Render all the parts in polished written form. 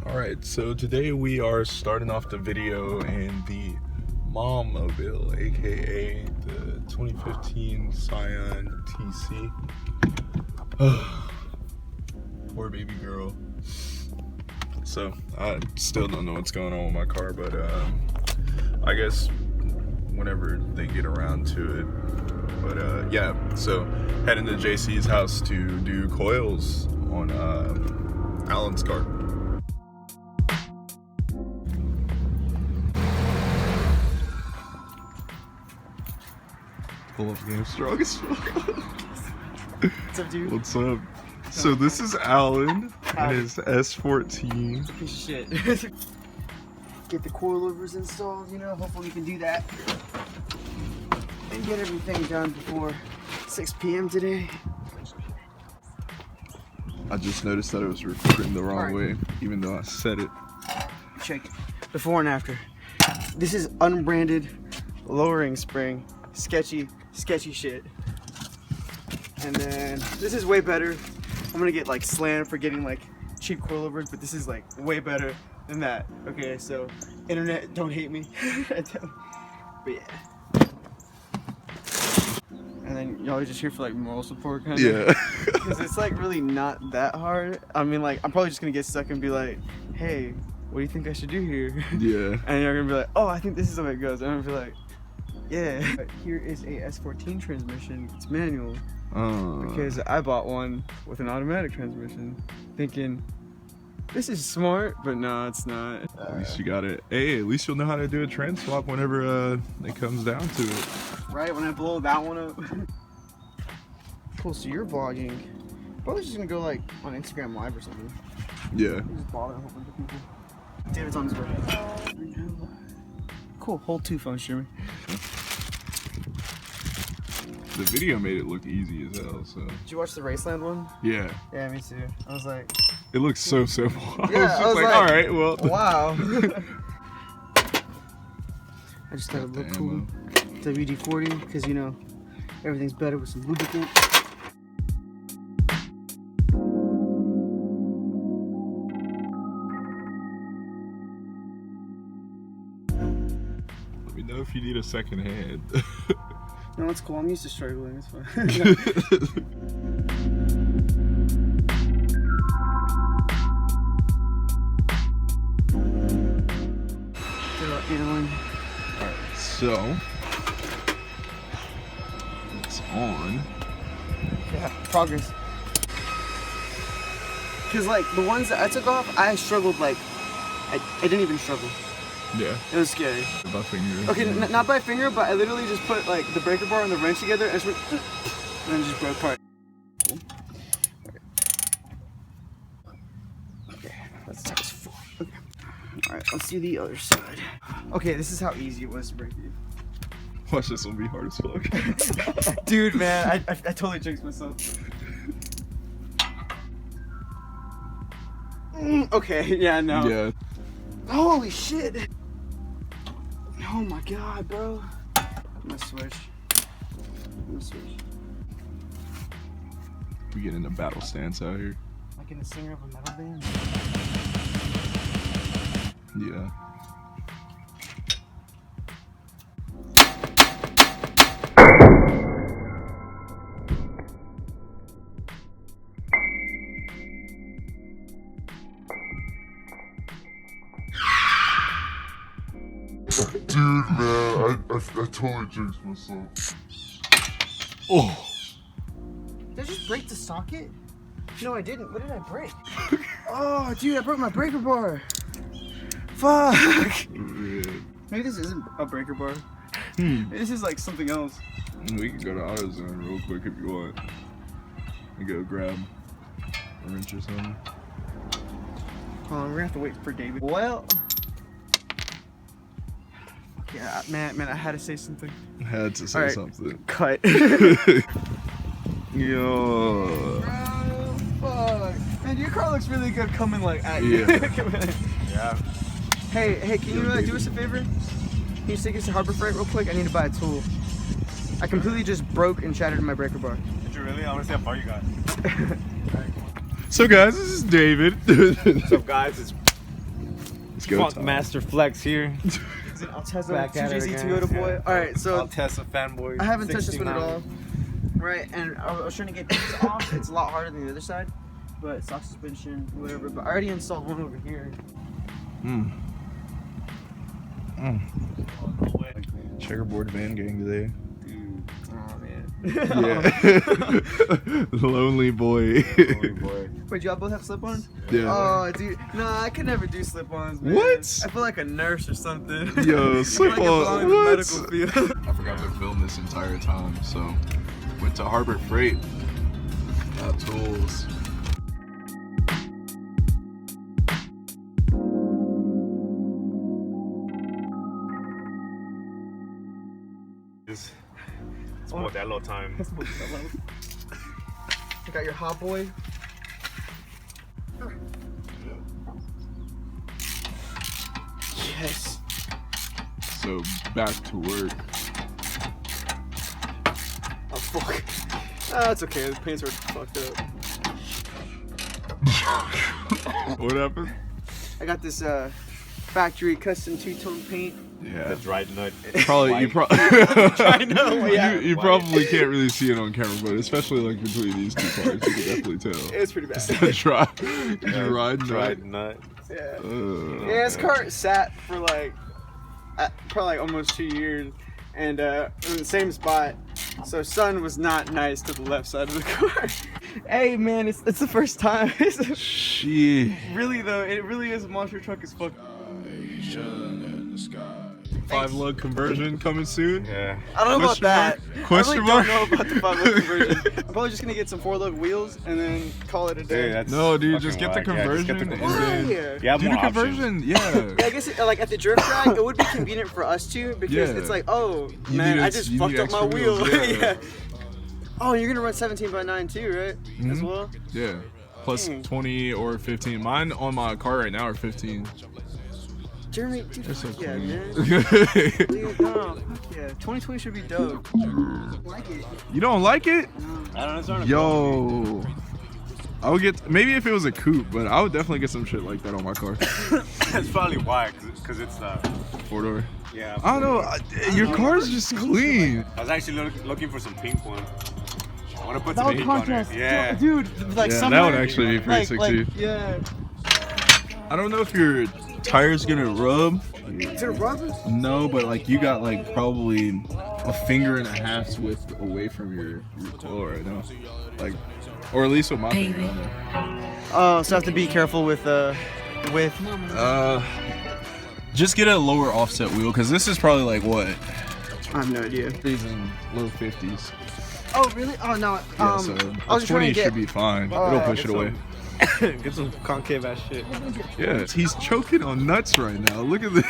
Alright, so today we are starting off the video in the Mom-mobile, aka the 2015 Scion TC. Poor baby girl. So, I still don't know what's going on with my car, but I guess whenever they get around to it. But yeah, so heading to JC's house to do coils on Alan's car. Pull up game strong as fuck. What's up, dude? What's up? So this is Alan and his S14. Piece of shit. Get the coilovers installed, you know, hopefully we can do that. And get everything done before 6 p.m. today. I just noticed that it was recording the wrong way, even though I said it. Check it. Before and after. This is unbranded lowering spring. Sketchy shit. And then this is way better. I'm gonna get like slammed for getting like cheap coilovers, but this is like way better than that. Okay, so internet, don't hate me. But yeah. And then y'all are just here for like moral support kind of. Yeah. Because it's like really not that hard. I mean, like I'm probably just gonna get stuck and be like, hey, what do you think I should do here? Yeah. And you're gonna be like, oh, I think this is the way it goes. And I'm gonna be like, yeah. Here is a S14 transmission. It's manual. Because I bought one with an automatic transmission, thinking this is smart, but no, it's not. At least you got it. Hey, at least you'll know how to do a trans swap whenever it comes down to it. Right, when I blow that one up. Cool, so you're vlogging. Probably just gonna go like on Instagram Live or something. Yeah. Just bother a whole bunch of people. David's on his way. Cool, hold 2 phones, Jeremy. The video made it look easy as hell, so. Did you watch the Raceland one? Yeah. Yeah, me too. I was like, it looks so simple. yeah, I was just like, alright, well. Wow. I just thought it looked cool. WD-40, because you know, everything's better with some lubricant. Let me know if you need a second hand. No, it's cool. I'm used to struggling. It's fine. Alright, so it's on. Yeah, progress. Because like the ones that I took off, I struggled like I didn't even struggle. Yeah. It was scary. By finger. Okay, not by finger, but I literally just put like the breaker bar and the wrench together and, and then just broke apart. Cool. Okay, that's times 4. Okay. Alright, let's do the other side. Okay, this is how easy it was to break it. Watch, this will be hard as fuck. Dude, man, I totally jinxed myself. Okay, yeah, no. Yeah. Holy shit! Oh my god, bro. I'm gonna switch. We get into battle stance out here. Like in the singer of a metal band? Yeah. Dude, man, I totally jinxed myself. Oh. Did I just break the socket? No, I didn't. What did I break? Oh, dude, I broke my breaker bar. Fuck. Maybe this isn't a breaker bar. Maybe this is like something else. We can go to AutoZone real quick if you want. And go grab a wrench or something. Hold on, we're gonna have to wait for David. Well. Yeah, man, I had to say something. I had to say something. Cut. Yo. Bro, fuck. Man, your car looks really good coming like at you. Yeah. Hey, can you do us a favor? Can you take us to Harbor Freight real quick? I need to buy a tool. I completely just broke and shattered my breaker bar. Did you really? I want to see how far you got. So guys, this is David. What's up guys, it's Let's go. Funk Master Flex here. I'll test Back at it 2JZ again. Toyota boy. All right, so Tessa fanboy. I haven't touched this one at 69. all. Right, and I was trying to get these off. It's a lot harder than the other side, but stock suspension, whatever. But I already installed one over here. Checkerboard van gang today. Oh man. Yeah. Lonely boy. Wait, y'all both have slip-ons? Yeah. Oh, dude, nah, I could never do slip-ons, man. What? I feel like a nurse or something. Yo, I slip feel like I belong on. in the What? medical field. I forgot to film this entire time, so went to Harbor Freight. Got tools. It's Modelo time. You got your hot boy. Yes. So back to work. Oh fuck. That's okay. The paint's already fucked up. What happened? I got this factory custom two-tone paint. Yeah. The dried nut. Probably you Yeah. you probably can't really see it on camera, but especially like between these two parts, you can definitely tell. It's pretty bad. The dried Dried nut. Yeah. Yeah, This car sat for like probably like almost 2 years, and in the same spot. So sun was not nice to the left side of the car. Hey man, it's the first time. Shit. Really though, it really is a monster truck as fuck. 5-lug conversion coming soon. Yeah. I don't know about Question that. mark? Question I mark? really don't know about the 5-lug conversion. I'm probably just gonna get some 4-lug wheels and then call it a day. Dude, that's No, dude, fucking just get the whack. Yeah, just conversion. get the and conversion. then- Yeah. You have Do the more options. conversion, yeah. Yeah, I guess like at the drift track, it would be convenient for us too because Yeah. it's like, oh You man, need I ex- just you fucked need up my extra wheel. wheels, yeah. Yeah. Oh, you're gonna run 17x9 too, right? As well. Yeah. Plus Dang. 20 or 15. Mine on my car right now are 15. Jeremy, dude, They're so fuck yeah, clean. man. Dude, no, fuck yeah. 2020 should be dope. Like it. You don't like it? I don't know. It's not a Yo. I would get, maybe if it was a coupe, but I would definitely get some shit like that on my car. It's probably why, because it's 4-door. yeah. I don't know. Your car's just clean. I was actually looking for some pink one. I want to put That some would pink on contrast, it. Yeah. dude. Like Yeah, somewhere, that would actually be pretty like, sexy. yeah. I don't know if your tire's gonna rub. Is it rubber? No, but like you got like probably a finger and a half's width away from your coil right now. Like, or at least with my finger on there. Oh, so I have to be careful with width. Just get a lower offset wheel, because this is probably like what? I have no idea. These in low 50s. Oh really? Oh no. Yeah, so I was just 20 trying to get. should be fine. Oh, It'll push it get away. Get some concave ass shit. Yeah, he's choking on nuts right now. Look at this.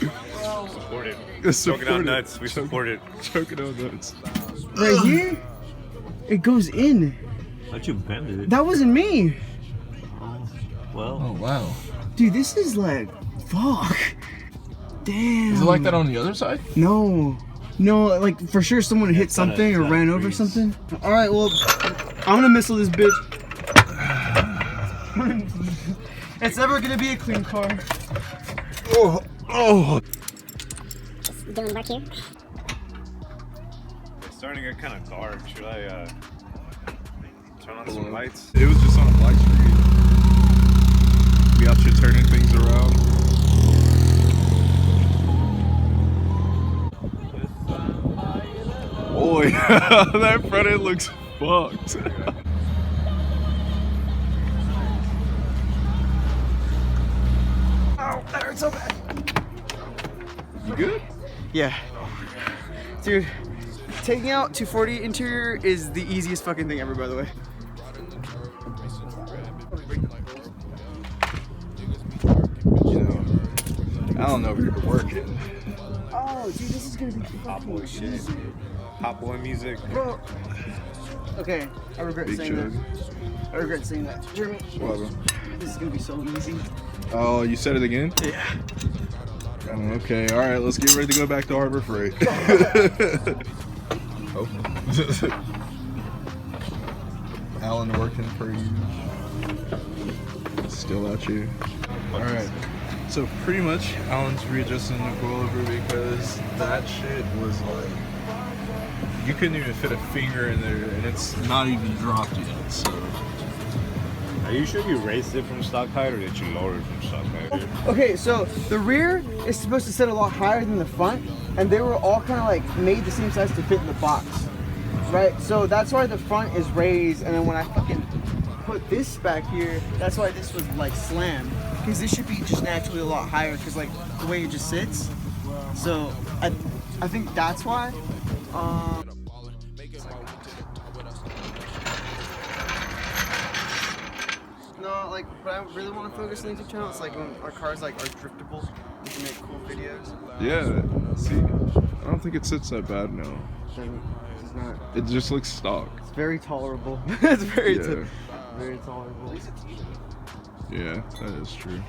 You know, support it. Choking out nuts. We support it. Choking on nuts. Right here, it goes in. Let you bend it. That wasn't me, Well. Oh wow. dude. This is like, fuck. Damn. Is it like that on the other side? No, like for sure someone hit it's not a- something it's or not a ran over grease. something. All right, well, I'm gonna missile this bitch. It's never gonna be a clean car. Oh. Doing work here. It's starting to get kind of dark. Should I turn on some lights? It was just on a black screen. We out here turning things around. Boy, that front end looks fucked. Ow, that hurts so bad. You good? Yeah, dude. Taking out 240 interior is the easiest fucking thing ever, by the way. You know, I don't know if you're working. Oh, dude, this is gonna be Hot boy shit. Hot boy music. Bro. Okay, I regret Big saying chug. that. I regret saying that. Jeremy, this is gonna be so easy. Oh, you said it again? Yeah. Okay, all right, let's get ready to go back to Harbor Freight. Oh. Alan working for you. Still out here. Alright, so pretty much Alan's readjusting the coilover because that shit was like, you couldn't even fit a finger in there and it's not even dropped yet, so. Are you sure you raised it from stock height or did you lower it from stock height? Okay, so the rear is supposed to sit a lot higher than the front, and they were all kind of like made the same size to fit in the box, right? So that's why the front is raised, and then when I fucking put this back here, that's why this was like slammed, because this should be just naturally a lot higher, because like the way it just sits. So I think that's why. No, like, but I really want to focus on the YouTube channel. It's like when our cars like are driftable, we can make cool videos. Yeah, see, I don't think it sits that bad now. It's not. It just looks stock. It's very tolerable. It's very, Yeah. very tolerable. Yeah, that is true.